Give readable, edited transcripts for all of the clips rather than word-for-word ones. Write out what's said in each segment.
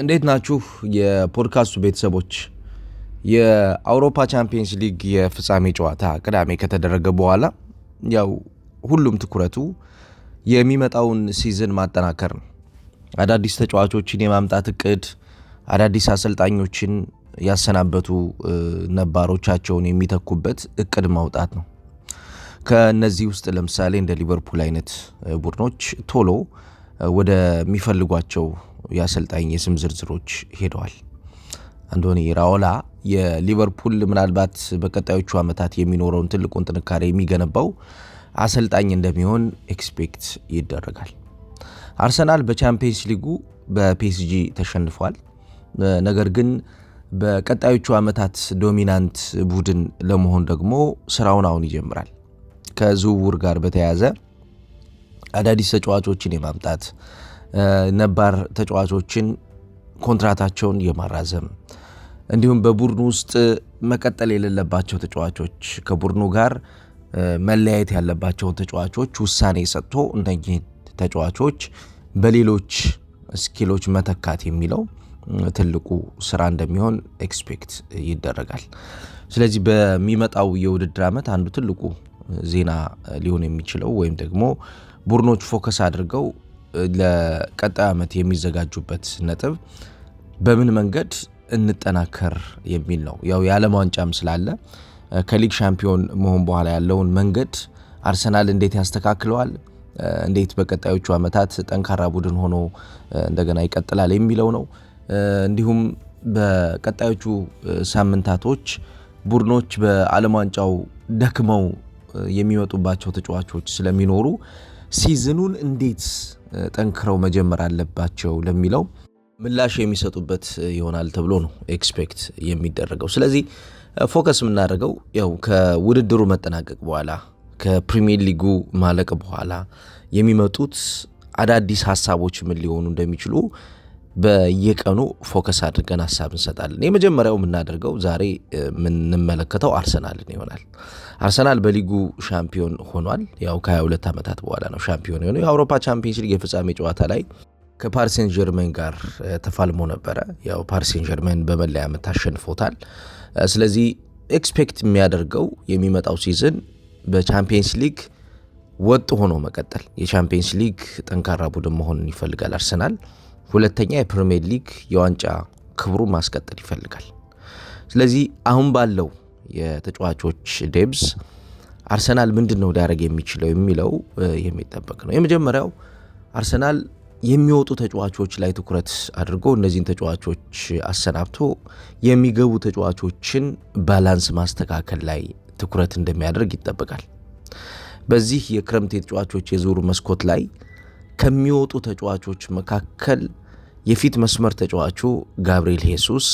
እንዴት ናችሁ የፖድካስቱ ቤተሰቦች? የአውሮፓ ቻምፒየንስ ሊግ የፍጻሜ ጨዋታ ቅዳሜ ከተደረገ በኋላ ያው ሁሉም ትኩረቱ የሚመጣውን ሲዝን ማጠናከር ነው። አዳዲስ ተጫዋቾችን የማምጣት እቅድ፣ አዳዲስ አሰልጣኞችን ያሰናበቱ ነባሮቻቸውን የሚተኩበት እቅድ ማውጣት ነው። ከነዚህ ውስጥ ለምሳሌ እንደ ሊቨርፑል አይነት ቡድኖች ቶሎ ወደሚፈልጓቸው የአሰልጣኝ የስም ዝርዝሮች ሄደዋል። አንቶኒ ራኦላ የሊቨርፑል ምናልባት በቀጣዮቹ ዓመታት የሚኖረውን ትልቁን ጥንካሬ የሚገነባው አሰልጣኝ እንደሚሆን ኤክስፔክት ይደረጋል። አርሰናል በቻምፒየንስ ሊጉ በፒኤስጂ ተሸንፏል። ነገር ግን በቀጣዮቹ ዓመታት ዶሚናንት ቡድን ለመሆን ደግሞ ስራውን አሁን ይጀምራል። ከዝውውር ጋር በተያያዘ አዳዲስ ተጫዋቾችን የማምጣት ነባር ተጫዋቾችን ኮንትራታቸውን የማራዘም እንዲሁም በቡድኑ ውስጥ መቀጠል የሌለባቸው ተጫዋቾች ከቡድኑ ጋር መለያየት ያለባቸውን ተጫዋቾች ውሳኔ ሰጥቶ እነዚህ ተጫዋቾች በሌሎች ስኪሎች መተካት የሚለው ትልቁ ስራ እንደሚሆን ኤክስፔክት ይደረጋል። ስለዚህ በሚመጣው የውድድር ዓመት አንዱ ትልቁ ዜና ሊሆን የሚችለው ወይም ደግሞ ቡድኖች ፎከስ አድርገው ለቀጣይ ዓመት የሚዘጋጁበት ነጥብ በምን መንገድ እንጠናከር የሚል ነው። ያው የዓለም ዋንጫም ስላለ ከሊግ ሻምፒዮን መሆን በኋላ ያለውን መንገድ አርሰናል እንዴት ያስተካክለዋል፣ እንዴት በቀጣዮቹ ዓመታት ጠንካራ ቡድን ሆኖ እንደገና ይቀጥላል የሚለው ነው። እንዲሁም በቀጣዮቹ ሳምንታቶች ቡድኖች በዓለም ዋንጫው ደክመው የሚመጡባቸው ተጫዋቾች ስለሚኖሩ ሲዝኑን እንዴት ጠንክረው መጀመር አለባቸው ለሚለው ምላሽ የሚሰጡበት ይሆናል ተብሎ ነው ኤክስፔክት የሚደረገው። ስለዚህ ፎከስ የምናደርገው ያው ከውድድሩ መጠናቀቅ በኋላ ከፕሪሚየር ሊጉ ማለቅ በኋላ የሚመጡት አዳዲስ ሀሳቦች ምን ሊሆኑ እንደሚችሉ በየቀኑ ፎከስ አድርገን ሀሳብ እንሰጣለን። የመጀመሪያው የምናደርገው ዛሬ የምንመለከተው አርሰናልን ይሆናል። አርሰናል በሊጉ ሻምፒዮን ሆኗል። ያው ከ22 ዓመታት በኋላ ነው ሻምፒዮን የሆነው። የአውሮፓ ቻምፒየንስ ሊግ የፍጻሜ ጨዋታ ላይ ከፓሪስ ሴን ጀርሜን ጋር ተፋልሞ ነበረ። ያው ፓሪስ ሴን ጀርሜን በመለያ ምት አሸንፎታል። ስለዚህ ኤክስፔክት የሚያደርገው የሚመጣው ሲዝን በቻምፒየንስ ሊግ ወጥ ሆኖ መቀጠል፣ የቻምፒየንስ ሊግ ጠንካራ ቡድን መሆንን ይፈልጋል አርሰናል። ሁለተኛ የፕሪሚየር ሊግ የዋንጫ ክብሩ ማስቀጠል ይፈልጋል። ስለዚህ አሁን ባለው የተጫዋቾች ዴብዝ አርሰናል ምንድን ነው ሊያደርግ የሚችለው የሚለው የሚጠበቅ ነው። የመጀመሪያው አርሰናል የሚወጡ ተጫዋቾች ላይ ትኩረት አድርጎ እነዚህን ተጫዋቾች አሰናብቶ የሚገቡ ተጫዋቾችን ባላንስ ማስተካከል ላይ ትኩረት እንደሚያደርግ ይጠበቃል። በዚህ የክረምት የተጫዋቾች የዝውውር መስኮት ላይ ከሚወጡ ተጫዋቾች መካከል የፊት መስመር ተጫዋቹ ጋብሪኤል ሄሱስ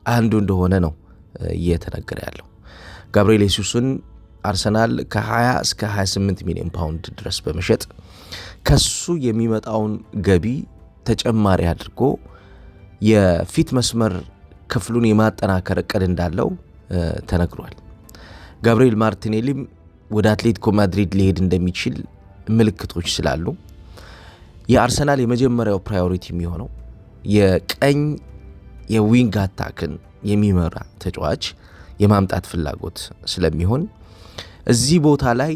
አንዱ እንደሆነ ነው እየተነገረ ያለው። ጋብሪኤል ሄሱስን አርሰናል ከ20 እስከ 28 ሚሊዮን ፓውንድ ድረስ በመሸጥ ከሱ የሚመጣውን ገቢ ተጨማሪ አድርጎ የፊት መስመር ክፍሉን የማጠናከር እቅድ እንዳለው ተነግሯል። ጋብሪኤል ማርቲኔሊም ወደ አትሌቲኮ ማድሪድ ሊሄድ እንደሚችል ምልክቶች ስላሉ የአርሰናል የመጀመሪያው ፕራዮሪቲ የሚሆነው የቀኝ የዊንግ አታክን የሚመራ ተጫዋች የማምጣት ፍላጎት ስለሚሆን እዚህ ቦታ ላይ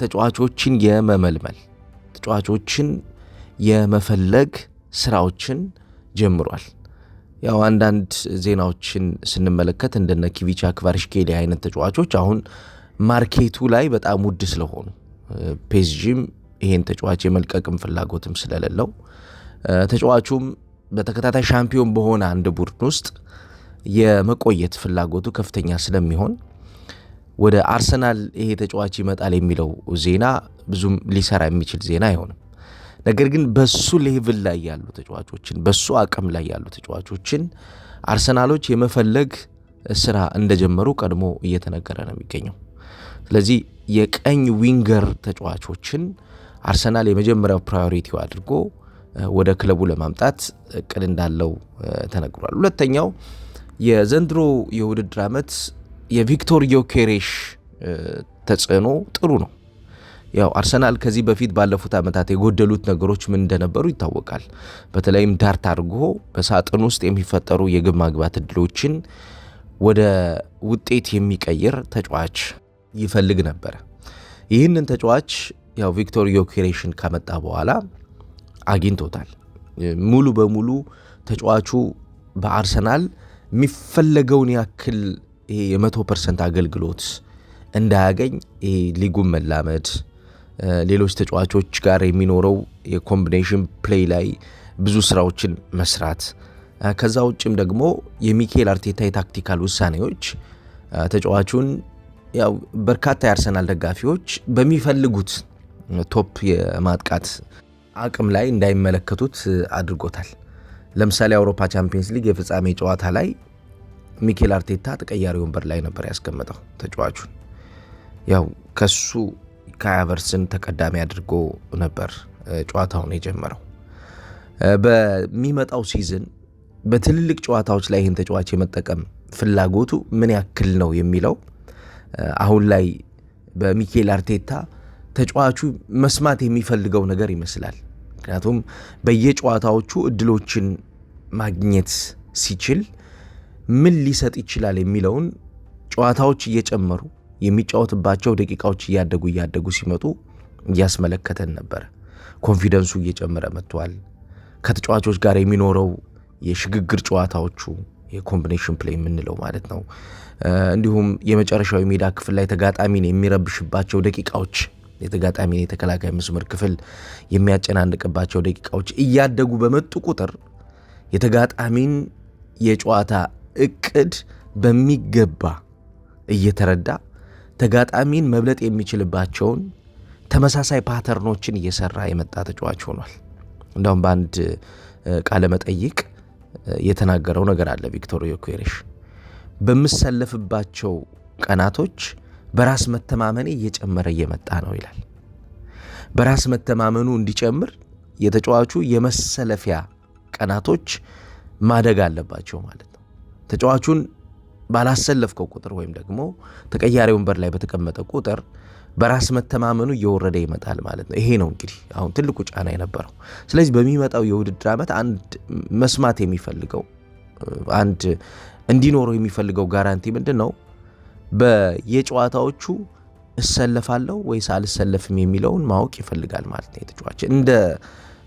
ተጫዋቾችን የመመልመል ተጫዋቾችን የመፈለግ ስራዎችን ጀምሯል። ያው አንዳንድ ዜናዎችን ስንመለከት እንደነ ኪቪቻ ክቫራትስኬሊያ አይነት ተጫዋቾች አሁን ማርኬቱ ላይ በጣም ውድ ስለሆኑ ፔስጂም ይሄን ተጫዋች የመልቀቅም ፍላጎትም ስለሌለው ተጫዋቹም በተከታታይ ሻምፒዮን በሆነ አንድ ቡድን ውስጥ የመቆየት ፍላጎቱ ከፍተኛ ስለሚሆን ወደ አርሰናል ይሄ ተጫዋች ይመጣል የሚለው ዜና ብዙም ሊሰራ የሚችል ዜና አይሆንም። ነገር ግን በሱ ሌቭል ላይ ያሉ ተጫዋቾችን በሱ አቅም ላይ ያሉ ተጫዋቾችን አርሰናሎች የመፈለግ ስራ እንደጀመሩ ቀድሞ እየተነገረ ነው የሚገኘው። ስለዚህ የቀኝ ዊንገር ተጫዋቾችን አርሰናል የመጀመሪያው ፕራዮሪቲው አድርጎ ወደ ክለቡ ለማምጣት እቅድ እንዳለው ተነግሯል። ሁለተኛው የዘንድሮ የውድድር ዓመት የቪክቶር ዮኬሬሽ ተጽዕኖ ጥሩ ነው። ያው አርሰናል ከዚህ በፊት ባለፉት ዓመታት የጎደሉት ነገሮች ምን እንደነበሩ ይታወቃል። በተለይም ዳርት አድርጎ በሳጥን ውስጥ የሚፈጠሩ የግብ ማግባት እድሎችን ወደ ውጤት የሚቀይር ተጫዋች ይፈልግ ነበር። ይህንን ተጫዋች ያው ቪክቶር ዮኬሬሽን ካመጣ በኋላ አግኝቶታል። ሙሉ በሙሉ ተጫዋቹ በአርሰናል የሚፈለገውን ያክል ይሄ የ100% አገልግሎት እንዳያገኝ ሊጉን መላመድ፣ ሌሎች ተጫዋቾች ጋር የሚኖረው የኮምቢኔሽን ፕሌይ ላይ ብዙ ስራዎችን መስራት፣ ከዛ ውጭም ደግሞ የሚኬል አርቴታ የታክቲካል ውሳኔዎች ተጫዋቹን ያው በርካታ የአርሰናል ደጋፊዎች በሚፈልጉት ቶፕ የማጥቃት አቅም ላይ እንዳይመለከቱት አድርጎታል። ለምሳሌ የአውሮፓ ቻምፒየንስ ሊግ የፍጻሜ ጨዋታ ላይ ሚኬል አርቴታ ተቀያሪ ወንበር ላይ ነበር ያስቀመጠው ተጫዋቹን። ያው ከሱ ካይ ሃቨርትዝን ተቀዳሚ አድርጎ ነበር ጨዋታውን የጀመረው። በሚመጣው ሲዝን በትልልቅ ጨዋታዎች ላይ ይህን ተጫዋች የመጠቀም ፍላጎቱ ምን ያክል ነው የሚለው አሁን ላይ በሚኬል አርቴታ ተጫዋቹ መስማት የሚፈልገው ነገር ይመስላል። ምክንያቱም በየጨዋታዎቹ እድሎችን ማግኘት ሲችል ምን ሊሰጥ ይችላል የሚለውን ጨዋታዎች እየጨመሩ የሚጫወትባቸው ደቂቃዎች እያደጉ ሲመጡ እያስመለከተን ነበር። ኮንፊደንሱ እየጨመረ መጥቷል። ከተጫዋቾች ጋር የሚኖረው የሽግግር ጨዋታዎቹ የኮምቢኔሽን ፕሌይ የምንለው ማለት ነው። እንዲሁም የመጨረሻው የሜዳ ክፍል ላይ ተጋጣሚን የሚረብሽባቸው ደቂቃዎች፣ የተጋጣሚን የተከላካይ መስመር ክፍል የሚያጨናንቅባቸው ደቂቃዎች እያደጉ በመጡ ቁጥር የተጋጣሚን የጨዋታ እቅድ በሚገባ እየተረዳ ተጋጣሚን መብለጥ የሚችልባቸውን ተመሳሳይ ፓተርኖችን እየሰራ የመጣ ተጫዋች ሆኗል። እንደውም በአንድ ቃለ መጠይቅ የተናገረው ነገር አለ ቪክቶር ዮኬሬሽ። በምሰለፍባቸው ቀናቶች በራስ መተማመኔ እየጨመረ እየመጣ ነው ይላል። በራስ መተማመኑ እንዲጨምር የተጫዋቹ የመሰለፊያ ቀናቶች ማደግ አለባቸው ማለት ነው። ተጫዋቹን ባላሰለፍከው ቁጥር ወይም ደግሞ ተቀያሪ ወንበር ላይ በተቀመጠ ቁጥር በራስ መተማመኑ እየወረደ ይመጣል ማለት ነው። ይሄ ነው እንግዲህ አሁን ትልቁ ጫና የነበረው። ስለዚህ በሚመጣው የውድድር ዓመት አንድ መስማት የሚፈልገው አንድ እንዲኖረው የሚፈልገው ጋራንቲ ምንድን ነው? በየጨዋታዎቹ እሰለፋለሁ ወይስ አልሰለፍም የሚለውን ማወቅ ይፈልጋል ማለት ነው። የተጫዋች እንደ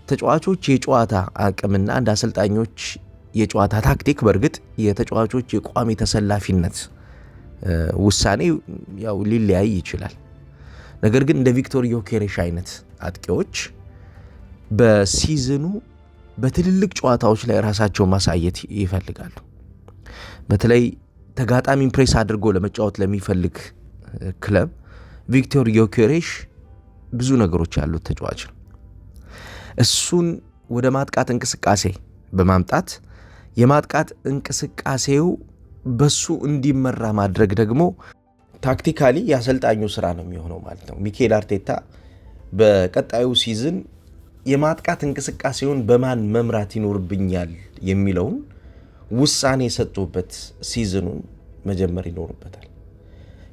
ተጫዋቾች የጨዋታ አቅምና እንደ አሰልጣኞች የጨዋታ ታክቲክ በእርግጥ የተጫዋቾች የቋሚ ተሰላፊነት ውሳኔ ያው ሊለያይ ይችላል። ነገር ግን እንደ ቪክቶር ዮኬሬሽ አይነት አጥቂዎች በሲዝኑ በትልልቅ ጨዋታዎች ላይ ራሳቸውን ማሳየት ይፈልጋሉ። በተለይ ተጋጣሚ ፕሬስ አድርጎ ለመጫወት ለሚፈልግ ክለብ ቪክቶር ዮኬሬሽ ብዙ ነገሮች ያሉት ተጫዋች ነው። እሱን ወደ ማጥቃት እንቅስቃሴ በማምጣት የማጥቃት እንቅስቃሴው በሱ እንዲመራ ማድረግ ደግሞ ታክቲካሊ የአሰልጣኙ ስራ ነው የሚሆነው ማለት ነው። ሚኬል አርቴታ በቀጣዩ ሲዝን የማጥቃት እንቅስቃሴውን በማን መምራት ይኖርብኛል የሚለውን ውሳኔ የሰጡበት ሲዝኑን መጀመር ይኖርበታል።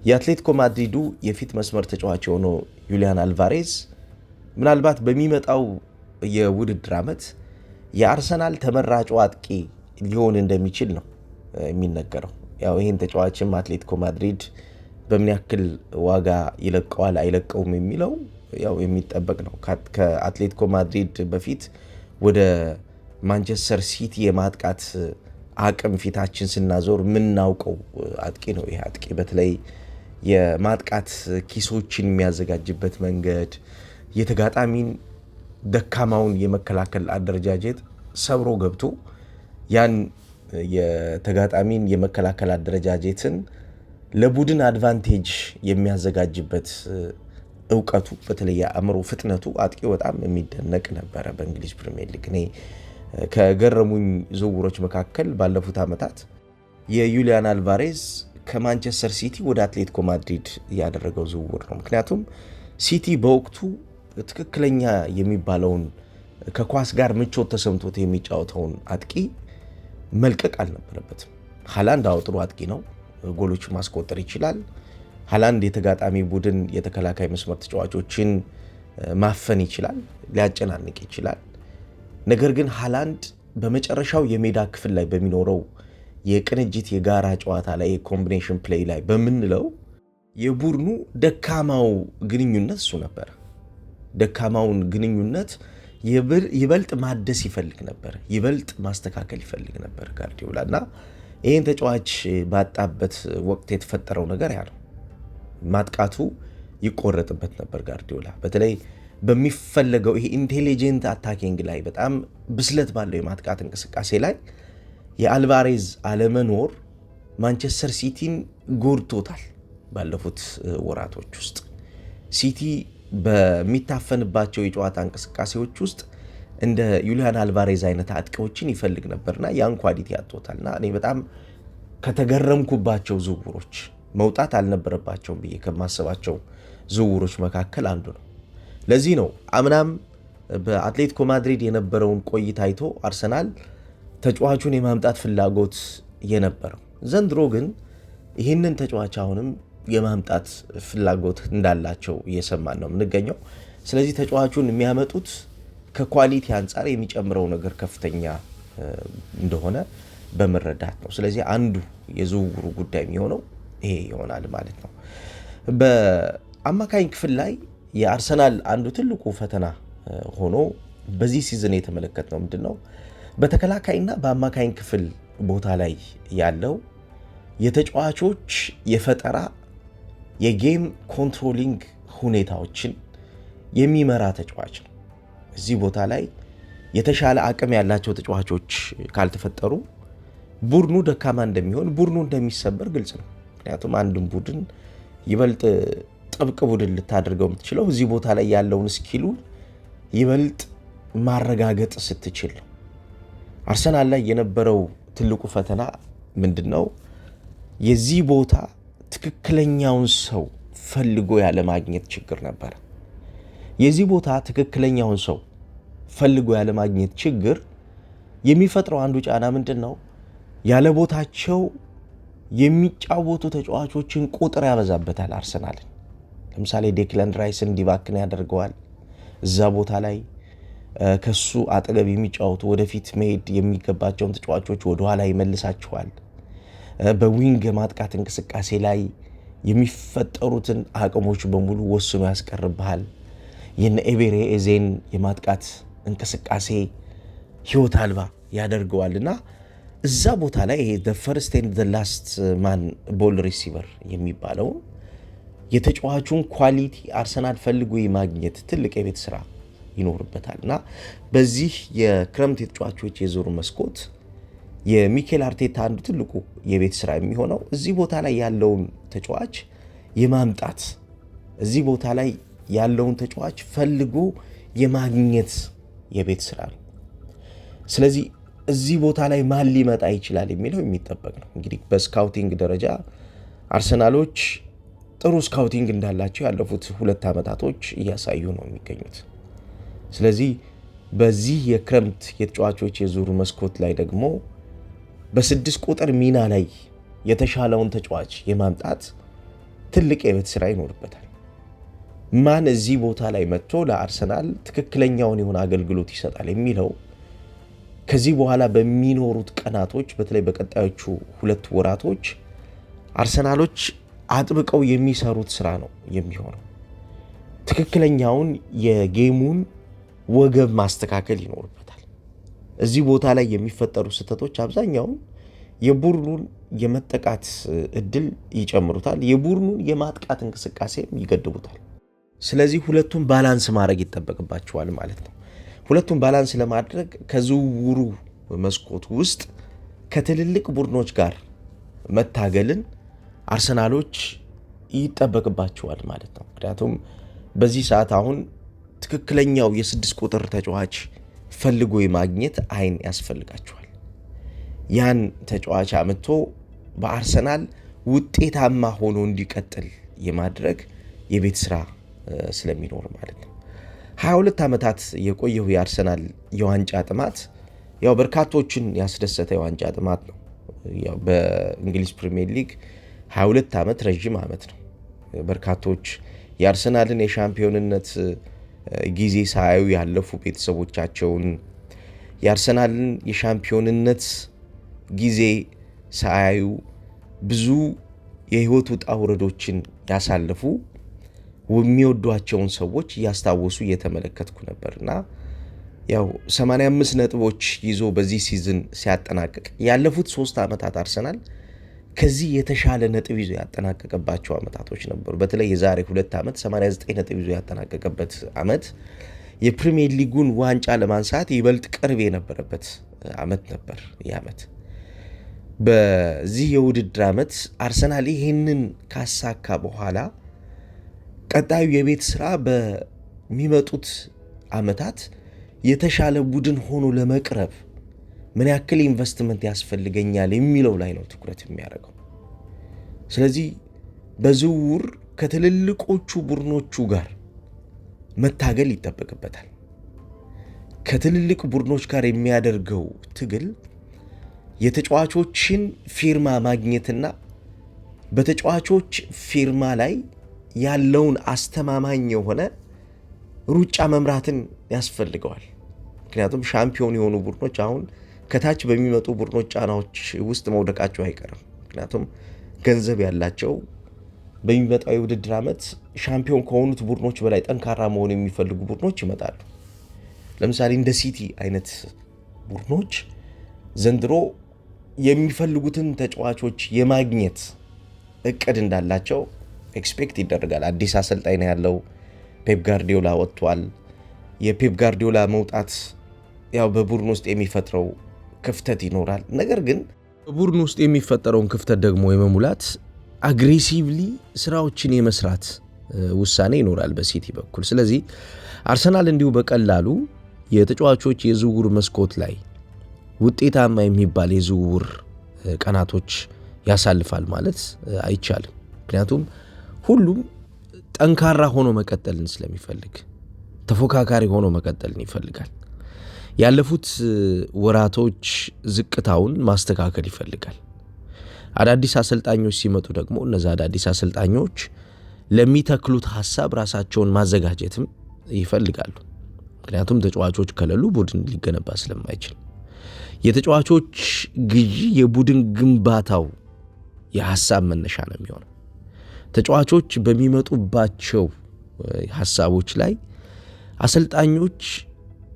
የአትሌቲኮ ማድሪዱ የፊት መስመር ተጫዋች የሆነው ዩሊያን አልቫሬዝ ምናልባት በሚመጣው የውድድር ዓመት የአርሰናል ተመራጩ አጥቂ ሊሆን እንደሚችል ነው የሚነገረው። ያው ይህን ተጫዋችም አትሌቲኮ ማድሪድ በምን ያክል ዋጋ ይለቀዋል አይለቀውም የሚለው ያው የሚጠበቅ ነው። ከአትሌቲኮ ማድሪድ በፊት ወደ ማንቸስተር ሲቲ የማጥቃት አቅም ፊታችን ስናዞር የምናውቀው አጥቂ ነው። ይህ አጥቂ በተለይ የማጥቃት ኪሶችን የሚያዘጋጅበት መንገድ፣ የተጋጣሚን ደካማውን የመከላከል አደረጃጀት ሰብሮ ገብቶ ያን የተጋጣሚን የመከላከል አደረጃጀትን ለቡድን አድቫንቴጅ የሚያዘጋጅበት እውቀቱ፣ በተለይ የአእምሮ ፍጥነቱ አጥቂው በጣም የሚደነቅ ነበረ። በእንግሊዝ ፕሪሚየር ሊግ እኔ ከገረሙኝ ዝውውሮች መካከል ባለፉት ዓመታት የዩሊያን አልቫሬዝ ከማንቸስተር ሲቲ ወደ አትሌቲኮ ማድሪድ ያደረገው ዝውውር ነው። ምክንያቱም ሲቲ በወቅቱ ትክክለኛ የሚባለውን ከኳስ ጋር ምቾት ተሰምቶት የሚጫወተውን አጥቂ መልቀቅ አልነበረበትም። ሃላንድ ጥሩ አጥቂ ነው፣ ጎሎች ማስቆጠር ይችላል። ሃላንድ የተጋጣሚ ቡድን የተከላካይ መስመር ተጫዋቾችን ማፈን ይችላል፣ ሊያጨናንቅ ይችላል። ነገር ግን ሃላንድ በመጨረሻው የሜዳ ክፍል ላይ በሚኖረው የቅንጅት የጋራ ጨዋታ ላይ የኮምቢኔሽን ፕሌይ ላይ በምንለው የቡድኑ ደካማው ግንኙነት እሱ ነበር። ደካማውን ግንኙነት ይበልጥ ማደስ ይፈልግ ነበር፣ ይበልጥ ማስተካከል ይፈልግ ነበር ጋርዲዮላ እና ይህን ተጫዋች ባጣበት ወቅት የተፈጠረው ነገር ያ ነው። ማጥቃቱ ይቆረጥበት ነበር ጋርዲዮላ። በተለይ በሚፈለገው ይሄ ኢንቴሊጀንት አታኪንግ ላይ በጣም ብስለት ባለው የማጥቃት እንቅስቃሴ ላይ የአልቫሬዝ አለመኖር ማንቸስተር ሲቲን ጎድቶታል። ባለፉት ወራቶች ውስጥ ሲቲ በሚታፈንባቸው የጨዋታ እንቅስቃሴዎች ውስጥ እንደ ዩሊያን አልቫሬዝ አይነት አጥቂዎችን ይፈልግ ነበርና ያን ኳሊቲ ያጥቶታልና እኔ በጣም ከተገረምኩባቸው ዝውውሮች መውጣት አልነበረባቸውም ብዬ ከማስባቸው ዝውውሮች መካከል አንዱ ነው። ለዚህ ነው አምናም በአትሌቲኮ ማድሪድ የነበረውን ቆይታ አይቶ አርሰናል ተጫዋቹን የማምጣት ፍላጎት የነበረው። ዘንድሮ ግን ይህንን ተጫዋች አሁንም የማምጣት ፍላጎት እንዳላቸው እየሰማን ነው የምንገኘው። ስለዚህ ተጫዋቹን የሚያመጡት ከኳሊቲ አንጻር የሚጨምረው ነገር ከፍተኛ እንደሆነ በመረዳት ነው። ስለዚህ አንዱ የዝውውሩ ጉዳይ የሚሆነው ይሄ ይሆናል ማለት ነው። በአማካኝ ክፍል ላይ የአርሰናል አንዱ ትልቁ ፈተና ሆኖ በዚህ ሲዝን የተመለከትነው ምንድነው? በተከላካይና በአማካኝ ክፍል ቦታ ላይ ያለው የተጫዋቾች የፈጠራ የጌም ኮንትሮሊንግ ሁኔታዎችን የሚመራ ተጫዋች ነው። እዚህ ቦታ ላይ የተሻለ አቅም ያላቸው ተጫዋቾች ካልተፈጠሩ ቡድኑ ደካማ እንደሚሆን፣ ቡድኑ እንደሚሰበር ግልጽ ነው። ምክንያቱም አንድን ቡድን ይበልጥ ጥብቅ ቡድን ልታደርገው የምትችለው እዚህ ቦታ ላይ ያለውን ስኪሉ ይበልጥ ማረጋገጥ ስትችል ነው። አርሰናል ላይ የነበረው ትልቁ ፈተና ምንድነው? የዚህ ቦታ ትክክለኛውን ሰው ፈልጎ ያለ ማግኘት ችግር ነበር። የዚህ ቦታ ትክክለኛውን ሰው ፈልጎ ያለ ማግኘት ችግር የሚፈጥረው አንዱ ጫና ምንድነው? ያለ ቦታቸው የሚጫወቱ ተጫዋቾችን ቁጥር ያበዛበታል አርሰናልን። ለምሳሌ ዴክላን ራይስን እንዲባክን ያደርገዋል። እዛ ቦታ ላይ ከሱ አጠገብ የሚጫወቱ ወደፊት መሄድ የሚገባቸውን ተጫዋቾች ወደኋላ ይመልሳቸዋል። በዊንግ ማጥቃት እንቅስቃሴ ላይ የሚፈጠሩትን አቅሞች በሙሉ ወስኖ ያስቀርብሃል። የነ ኤቤሬ ኤዜን የማጥቃት እንቅስቃሴ ህይወት አልባ ያደርገዋልና እዛ ቦታ ላይ ይሄ the first and the last man ball receiver የሚባለው የተጫዋቹን ኳሊቲ አርሰናል ፈልጎ የማግኘት ትልቅ የቤት ስራ ይኖርበታልና በዚህ የክረምት የተጫዋቾች የዞር መስኮት የሚኬል አርቴታ አንዱ ትልቁ የቤት ስራ የሚሆነው እዚህ ቦታ ላይ ያለውን ተጫዋች የማምጣት፣ እዚህ ቦታ ላይ ያለውን ተጫዋች ፈልጎ የማግኘት የቤት ስራ ነው። ስለዚህ እዚህ ቦታ ላይ ማን ሊመጣ ይችላል የሚለው የሚጠበቅ ነው። እንግዲህ በስካውቲንግ ደረጃ አርሰናሎች ጥሩ ስካውቲንግ እንዳላቸው ያለፉት 2 ዓመታቶች እያሳዩ ነው የሚገኙት። ስለዚህ በዚህ የክረምት የተጫዋቾች የዙር መስኮት ላይ ደግሞ በ6 ቁጥር ሚና ላይ የተሻለውን ተጫዋች የማምጣት ትልቅ የቤት ስራ ይኖርበታል። ማን እዚህ ቦታ ላይ መጥቶ ለአርሰናል ትክክለኛውን የሆነ አገልግሎት ይሰጣል የሚለው ከዚህ በኋላ በሚኖሩት ቀናቶች፣ በተለይ በቀጣዮቹ 2 ወራቶች አርሰናሎች አጥብቀው የሚሰሩት ስራ ነው የሚሆነው። ትክክለኛውን የጌሙን ወገብ ማስተካከል ይኖርበታል። እዚህ ቦታ ላይ የሚፈጠሩ ስህተቶች አብዛኛውን የቡድኑን የመጠቃት እድል ይጨምሩታል፣ የቡድኑን የማጥቃት እንቅስቃሴም ይገድቡታል። ስለዚህ ሁለቱም ባላንስ ማድረግ ይጠበቅባቸዋል ማለት ነው። ሁለቱም ባላንስ ለማድረግ ከዝውውሩ መስኮት ውስጥ ከትልልቅ ቡድኖች ጋር መታገልን አርሰናሎች ይጠበቅባቸዋል ማለት ነው። ምክንያቱም በዚህ ሰዓት አሁን ትክክለኛው የ6 ቁጥር ተጫዋች ፈልጎ የማግኘት አይን ያስፈልጋቸዋል። ያን ተጫዋች አምጥቶ በአርሰናል ውጤታማ ሆኖ እንዲቀጥል የማድረግ የቤት ስራ ስለሚኖር ማለት ነው። 22 ዓመታት የቆየው የአርሰናል የዋንጫ ጥማት ያው በርካቶችን ያስደሰተ የዋንጫ ጥማት ነው። ያው በእንግሊዝ ፕሪሚየር ሊግ 22 ዓመት ረጅም ዓመት ነው። በርካቶች የአርሰናልን የሻምፒዮንነት ጊዜ ሳያዩ ያለፉ ቤተሰቦቻቸውን የአርሰናልን የሻምፒዮንነት ጊዜ ሳያዩ ብዙ የህይወት ውጣ ውረዶችን ያሳለፉ የሚወዷቸውን ሰዎች እያስታወሱ እየተመለከትኩ ነበርና ያው 85 ነጥቦች ይዞ በዚህ ሲዝን ሲያጠናቅቅ ያለፉት 3 ዓመታት አርሰናል ከዚህ የተሻለ ነጥብ ይዞ ያጠናቀቀባቸው ዓመታቶች ነበሩ። በተለይ የዛሬ 2 ዓመት 89 ነጥብ ይዞ ያጠናቀቀበት ዓመት የፕሪሚየር ሊጉን ዋንጫ ለማንሳት ይበልጥ ቅርብ የነበረበት ዓመት ነበር። ይህ ዓመት በዚህ የውድድር ዓመት አርሰናል ይህንን ካሳካ በኋላ ቀጣዩ የቤት ስራ በሚመጡት ዓመታት የተሻለ ቡድን ሆኖ ለመቅረብ ምን ያክል ኢንቨስትመንት ያስፈልገኛል የሚለው ላይ ነው ትኩረት የሚያደርገው። ስለዚህ በዝውውር ከትልልቆቹ ቡድኖቹ ጋር መታገል ይጠበቅበታል። ከትልልቅ ቡድኖች ጋር የሚያደርገው ትግል የተጫዋቾችን ፊርማ ማግኘትና በተጫዋቾች ፊርማ ላይ ያለውን አስተማማኝ የሆነ ሩጫ መምራትን ያስፈልገዋል። ምክንያቱም ሻምፒዮን የሆኑ ቡድኖች አሁን ከታች በሚመጡ ቡድኖች ጫናዎች ውስጥ መውደቃቸው አይቀርም። ምክንያቱም ገንዘብ ያላቸው በሚመጣው የውድድር ዓመት ሻምፒዮን ከሆኑት ቡድኖች በላይ ጠንካራ መሆን የሚፈልጉ ቡድኖች ይመጣሉ። ለምሳሌ እንደ ሲቲ አይነት ቡድኖች ዘንድሮ የሚፈልጉትን ተጫዋቾች የማግኘት እቅድ እንዳላቸው ኤክስፔክት ይደረጋል። አዲስ አሰልጣኝ ነው ያለው። ፔፕ ጋርዲዮላ ወጥቷል። የፔፕ ጋርዲዮላ መውጣት ያው በቡድን ውስጥ የሚፈጥረው ክፍተት ይኖራል። ነገር ግን በቡድን ውስጥ የሚፈጠረውን ክፍተት ደግሞ የመሙላት አግሬሲቭሊ ስራዎችን የመስራት ውሳኔ ይኖራል በሲቲ በኩል። ስለዚህ አርሰናል እንዲሁ በቀላሉ የተጫዋቾች የዝውውር መስኮት ላይ ውጤታማ የሚባል የዝውውር ቀናቶች ያሳልፋል ማለት አይቻልም። ምክንያቱም ሁሉም ጠንካራ ሆኖ መቀጠልን ስለሚፈልግ ተፎካካሪ ሆኖ መቀጠልን ይፈልጋል። ያለፉት ወራቶች ዝቅታውን ማስተካከል ይፈልጋል። አዳዲስ አሰልጣኞች ሲመጡ ደግሞ እነዛ አዳዲስ አሰልጣኞች ለሚተክሉት ሐሳብ ራሳቸውን ማዘጋጀትም ይፈልጋሉ። ምክንያቱም ተጫዋቾች ከሌሉ ቡድን ሊገነባ ስለማይችል የተጫዋቾች ግዢ የቡድን ግንባታው የሐሳብ መነሻ ነው የሚሆነው። ተጫዋቾች በሚመጡባቸው ሐሳቦች ላይ አሰልጣኞች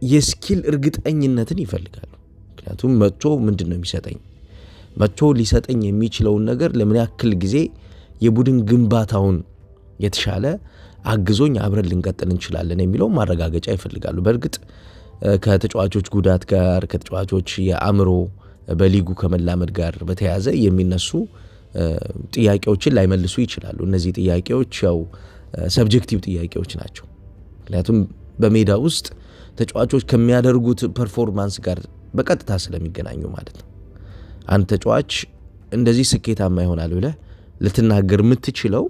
የስኪል እርግጠኝነትን ይፈልጋሉ። ምክንያቱም መጥቶ ምንድን ነው የሚሰጠኝ፣ መጥቶ ሊሰጠኝ የሚችለውን ነገር ለምን ያክል ጊዜ የቡድን ግንባታውን የተሻለ አግዞኝ አብረን ልንቀጥል እንችላለን የሚለው ማረጋገጫ ይፈልጋሉ። በእርግጥ ከተጫዋቾች ጉዳት ጋር ከተጫዋቾች የአእምሮ በሊጉ ከመላመድ ጋር በተያያዘ የሚነሱ ጥያቄዎችን ላይመልሱ ይችላሉ። እነዚህ ጥያቄዎች ያው ሰብጀክቲቭ ጥያቄዎች ናቸው። ምክንያቱም በሜዳ ውስጥ ተጫዋቾች ከሚያደርጉት ፐርፎርማንስ ጋር በቀጥታ ስለሚገናኙ ማለት ነው። አንድ ተጫዋች እንደዚህ ስኬታማ ይሆናል ብለህ ልትናገር የምትችለው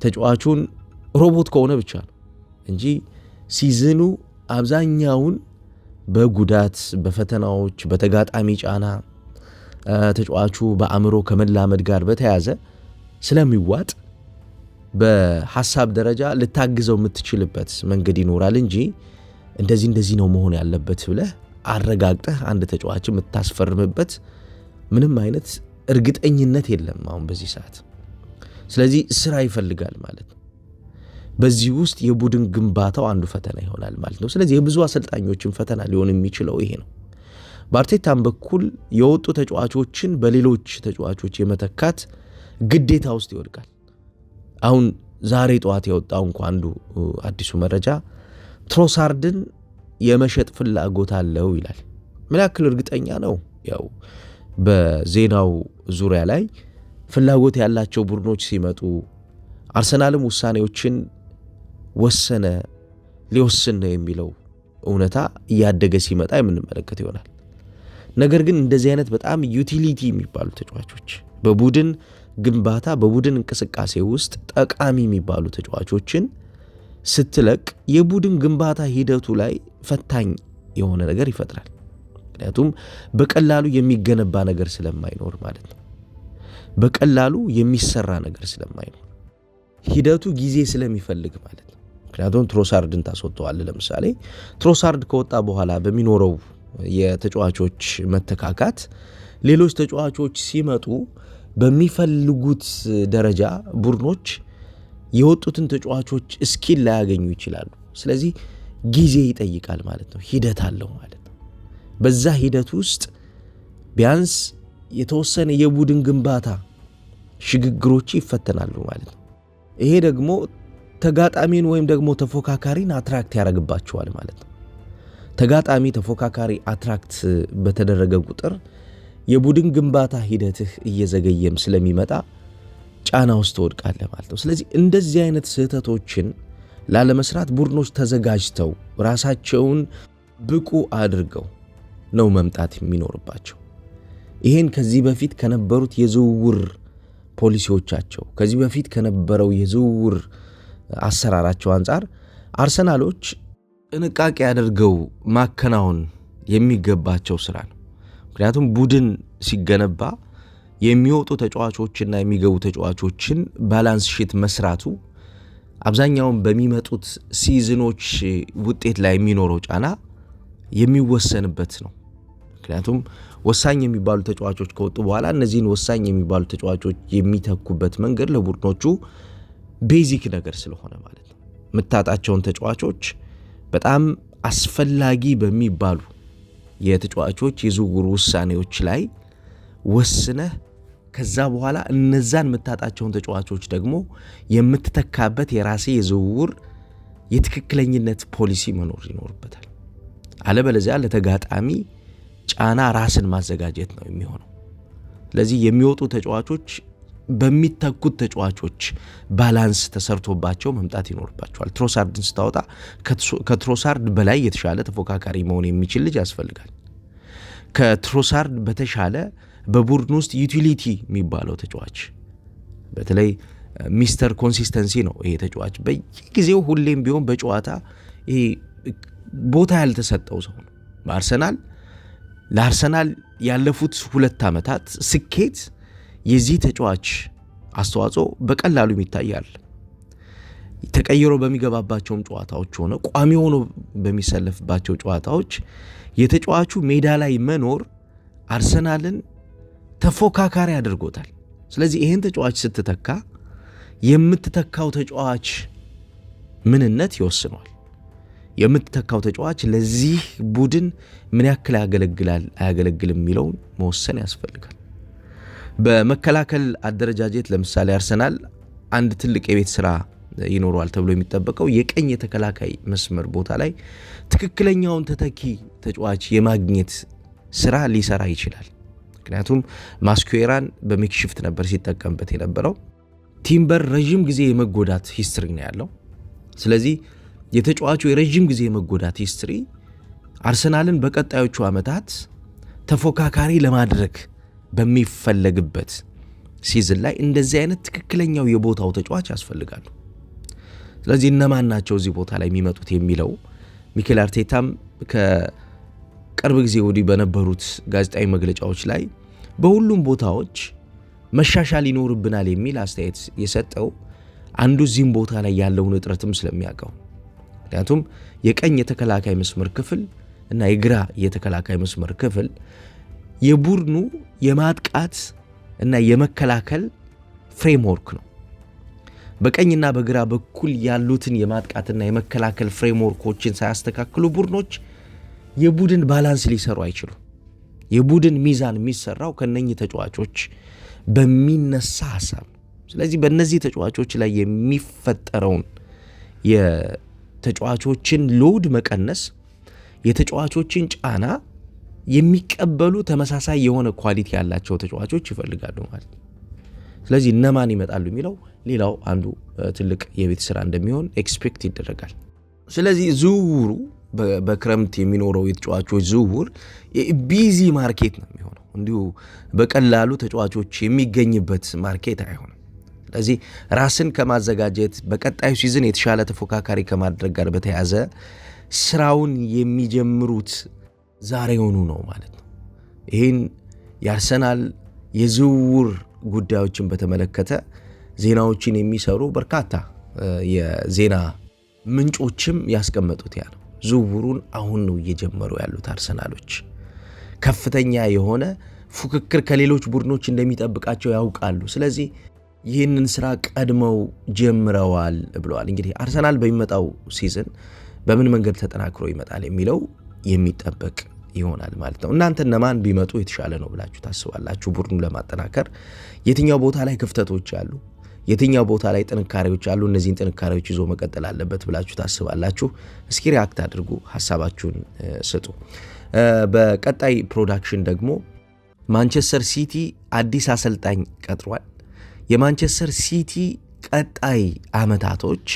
ተጫዋቹን ሮቦት ከሆነ ብቻ ነው እንጂ ሲዝኑ አብዛኛውን በጉዳት በፈተናዎች በተጋጣሚ ጫና ተጫዋቹ በአእምሮ ከመላመድ ጋር በተያያዘ ስለሚዋጥ በሐሳብ ደረጃ ልታግዘው የምትችልበት መንገድ ይኖራል እንጂ እንደዚህ ነው መሆን ያለበት ብለህ አረጋግጠህ አንድ ተጫዋች የምታስፈርምበት ምንም አይነት እርግጠኝነት የለም አሁን በዚህ ሰዓት። ስለዚህ ስራ ይፈልጋል ማለት ነው። በዚህ ውስጥ የቡድን ግንባታው አንዱ ፈተና ይሆናል ማለት ነው። ስለዚህ የብዙ አሰልጣኞችን ፈተና ሊሆን የሚችለው ይሄ ነው። በአርቴታም በኩል የወጡ ተጫዋቾችን በሌሎች ተጫዋቾች የመተካት ግዴታ ውስጥ ይወድቃል። አሁን ዛሬ ጠዋት የወጣው እንኳን አንዱ አዲሱ መረጃ ትሮሳርድን የመሸጥ ፍላጎት አለው ይላል። ምን ያክል እርግጠኛ ነው? ያው በዜናው ዙሪያ ላይ ፍላጎት ያላቸው ቡድኖች ሲመጡ አርሰናልም ውሳኔዎችን ወሰነ ሊወስን ነው የሚለው እውነታ እያደገ ሲመጣ የምንመለከት ይሆናል። ነገር ግን እንደዚህ አይነት በጣም ዩቲሊቲ የሚባሉ ተጫዋቾች በቡድን ግንባታ በቡድን እንቅስቃሴ ውስጥ ጠቃሚ የሚባሉ ተጫዋቾችን ስትለቅ የቡድን ግንባታ ሂደቱ ላይ ፈታኝ የሆነ ነገር ይፈጥራል። ምክንያቱም በቀላሉ የሚገነባ ነገር ስለማይኖር ማለት ነው። በቀላሉ የሚሰራ ነገር ስለማይኖር ሂደቱ ጊዜ ስለሚፈልግ ማለት ነው። ምክንያቱም ትሮሳርድን ታስወጣዋል። ለምሳሌ ትሮሳርድ ከወጣ በኋላ በሚኖረው የተጫዋቾች መተካካት ሌሎች ተጫዋቾች ሲመጡ በሚፈልጉት ደረጃ ቡድኖች የወጡትን ተጫዋቾች ስኪል ላያገኙ ይችላሉ። ስለዚህ ጊዜ ይጠይቃል ማለት ነው። ሂደት አለው ማለት ነው። በዛ ሂደት ውስጥ ቢያንስ የተወሰነ የቡድን ግንባታ ሽግግሮች ይፈተናሉ ማለት ነው። ይሄ ደግሞ ተጋጣሚን ወይም ደግሞ ተፎካካሪን አትራክት ያደርግባቸዋል ማለት ነው። ተጋጣሚ ተፎካካሪ አትራክት በተደረገ ቁጥር የቡድን ግንባታ ሂደትህ እየዘገየም ስለሚመጣ ጫና ውስጥ ትወድቃለህ ማለት ነው። ስለዚህ እንደዚህ አይነት ስህተቶችን ላለመስራት ቡድኖች ተዘጋጅተው ራሳቸውን ብቁ አድርገው ነው መምጣት የሚኖርባቸው። ይሄን ከዚህ በፊት ከነበሩት የዝውውር ፖሊሲዎቻቸው ከዚህ በፊት ከነበረው የዝውውር አሰራራቸው አንጻር አርሰናሎች ጥንቃቄ አድርገው ማከናወን የሚገባቸው ስራ ነው። ምክንያቱም ቡድን ሲገነባ የሚወጡ ተጫዋቾችና የሚገቡ ተጫዋቾችን ባላንስ ሺት መስራቱ አብዛኛውን በሚመጡት ሲዝኖች ውጤት ላይ የሚኖረው ጫና የሚወሰንበት ነው። ምክንያቱም ወሳኝ የሚባሉ ተጫዋቾች ከወጡ በኋላ እነዚህን ወሳኝ የሚባሉ ተጫዋቾች የሚተኩበት መንገድ ለቡድኖቹ ቤዚክ ነገር ስለሆነ ማለት ነው። የምታጣቸውን ተጫዋቾች በጣም አስፈላጊ በሚባሉ የተጫዋቾች የዝውውር ውሳኔዎች ላይ ወስነህ ከዛ በኋላ እነዛን የምታጣቸውን ተጫዋቾች ደግሞ የምትተካበት የራሴ የዝውውር የትክክለኝነት ፖሊሲ መኖር ይኖርበታል። አለበለዚያ ለተጋጣሚ ጫና ራስን ማዘጋጀት ነው የሚሆነው። ስለዚህ የሚወጡ ተጫዋቾች በሚተኩት ተጫዋቾች ባላንስ ተሰርቶባቸው መምጣት ይኖርባቸዋል። ትሮሳርድን ስታወጣ ከትሮሳርድ በላይ የተሻለ ተፎካካሪ መሆን የሚችል ልጅ ያስፈልጋል። ከትሮሳርድ በተሻለ በቡድን ውስጥ ዩቲሊቲ የሚባለው ተጫዋች በተለይ ሚስተር ኮንሲስተንሲ ነው። ይሄ ተጫዋች በየጊዜው ሁሌም ቢሆን በጨዋታ ይሄ ቦታ ያልተሰጠው ሰው ነው። ለአርሰናል ያለፉት 2 ዓመታት ስኬት የዚህ ተጫዋች አስተዋጽኦ በቀላሉ ይታያል። ተቀይሮ በሚገባባቸውም ጨዋታዎች ሆነ ቋሚ ሆኖ በሚሰለፍባቸው ጨዋታዎች የተጫዋቹ ሜዳ ላይ መኖር አርሰናልን ተፎካካሪ አድርጎታል። ስለዚህ ይሄን ተጫዋች ስትተካ የምትተካው ተጫዋች ምንነት ይወስነዋል። የምትተካው ተጫዋች ለዚህ ቡድን ምን ያክል ያገለግላል አያገለግልም የሚለውን መወሰን ያስፈልጋል። በመከላከል አደረጃጀት ለምሳሌ አርሰናል አንድ ትልቅ የቤት ስራ ይኖረዋል ተብሎ የሚጠበቀው የቀኝ የተከላካይ መስመር ቦታ ላይ ትክክለኛውን ተተኪ ተጫዋች የማግኘት ስራ ሊሰራ ይችላል። ምክንያቱም ማስኩዌራን በሜክሺፍት ነበር ሲጠቀምበት የነበረው። ቲምበር ረዥም ጊዜ የመጎዳት ሂስትሪ ነው ያለው። ስለዚህ የተጫዋቹ የረዥም ጊዜ የመጎዳት ሂስትሪ አርሰናልን በቀጣዮቹ ዓመታት ተፎካካሪ ለማድረግ በሚፈለግበት ሲዝን ላይ እንደዚህ አይነት ትክክለኛው የቦታው ተጫዋች ያስፈልጋሉ። ስለዚህ እነማን ናቸው እዚህ ቦታ ላይ የሚመጡት የሚለው ሚኬል አርቴታም ከቅርብ ጊዜ ወዲህ በነበሩት ጋዜጣዊ መግለጫዎች ላይ በሁሉም ቦታዎች መሻሻል ይኖርብናል የሚል አስተያየት የሰጠው አንዱ እዚህም ቦታ ላይ ያለውን እጥረትም ስለሚያውቀው። ምክንያቱም የቀኝ የተከላካይ መስመር ክፍል እና የግራ የተከላካይ መስመር ክፍል የቡድኑ የማጥቃት እና የመከላከል ፍሬምወርክ ነው። በቀኝና በግራ በኩል ያሉትን የማጥቃትና የመከላከል ፍሬምወርኮችን ሳያስተካክሉ ቡድኖች የቡድን ባላንስ ሊሰሩ አይችሉም። የቡድን ሚዛን የሚሰራው ከነኚህ ተጫዋቾች በሚነሳ ሐሳብ። ስለዚህ በእነዚህ ተጫዋቾች ላይ የሚፈጠረውን የተጫዋቾችን ሎድ መቀነስ፣ የተጫዋቾችን ጫና የሚቀበሉ ተመሳሳይ የሆነ ኳሊቲ ያላቸው ተጫዋቾች ይፈልጋሉ ማለት ነው። ስለዚህ እነማን ይመጣሉ የሚለው ሌላው አንዱ ትልቅ የቤት ስራ እንደሚሆን ኤክስፔክት ይደረጋል። ስለዚህ ዝውውሩ በክረምት የሚኖረው የተጫዋቾች ዝውውር ቢዚ ማርኬት ነው የሚሆነው። እንዲሁ በቀላሉ ተጫዋቾች የሚገኝበት ማርኬት አይሆንም። ስለዚህ ራስን ከማዘጋጀት በቀጣዩ ሲዝን የተሻለ ተፎካካሪ ከማድረግ ጋር በተያያዘ ስራውን የሚጀምሩት ዛሬውኑ ነው ማለት ነው። ይህን የአርሰናል የዝውውር ጉዳዮችን በተመለከተ ዜናዎችን የሚሰሩ በርካታ የዜና ምንጮችም ያስቀመጡት ያ ነው። ዝውውሩን አሁን ነው እየጀመሩ ያሉት አርሰናሎች። ከፍተኛ የሆነ ፉክክር ከሌሎች ቡድኖች እንደሚጠብቃቸው ያውቃሉ። ስለዚህ ይህንን ስራ ቀድመው ጀምረዋል ብለዋል። እንግዲህ አርሰናል በሚመጣው ሲዝን በምን መንገድ ተጠናክሮ ይመጣል የሚለው የሚጠበቅ ይሆናል ማለት ነው። እናንተ እነማን ቢመጡ የተሻለ ነው ብላችሁ ታስባላችሁ? ቡድኑ ለማጠናከር የትኛው ቦታ ላይ ክፍተቶች አሉ? የትኛው ቦታ ላይ ጥንካሬዎች አሉ? እነዚህን ጥንካሬዎች ይዞ መቀጠል አለበት ብላችሁ ታስባላችሁ? እስኪ ሪአክት አድርጉ፣ ሀሳባችሁን ስጡ። በቀጣይ ፕሮዳክሽን ደግሞ ማንቸስተር ሲቲ አዲስ አሰልጣኝ ቀጥሯል። የማንቸስተር ሲቲ ቀጣይ አመታቶች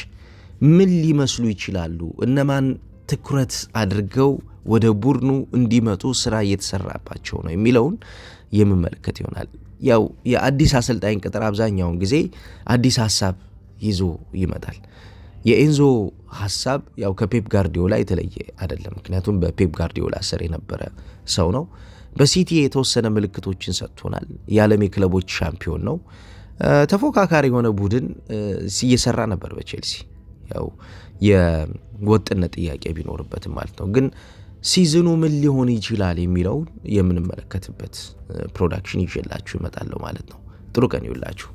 ምን ሊመስሉ ይችላሉ? እነማን ትኩረት አድርገው ወደ ቡድኑ እንዲመጡ ስራ እየተሰራባቸው ነው የሚለውን የምመለከት ይሆናል። ያው የአዲስ አሰልጣኝ ቅጥር አብዛኛውን ጊዜ አዲስ ሀሳብ ይዞ ይመጣል። የኤንዞ ሀሳብ ያው ከፔፕ ጋርዲዮላ የተለየ አይደለም። ምክንያቱም በፔፕ ጋርዲዮላ ስር የነበረ ሰው ነው። በሲቲ የተወሰነ ምልክቶችን ሰጥቶናል። የዓለም የክለቦች ሻምፒዮን ነው። ተፎካካሪ የሆነ ቡድን እየሰራ ነበር በቼልሲ። ያው የወጥነት ጥያቄ ቢኖርበትም ማለት ነው። ግን ሲዝኑ ምን ሊሆን ይችላል የሚለውን የምንመለከትበት ፕሮዳክሽን ይዤላችሁ እመጣለሁ ማለት ነው። ጥሩ ቀን ይውላችሁ።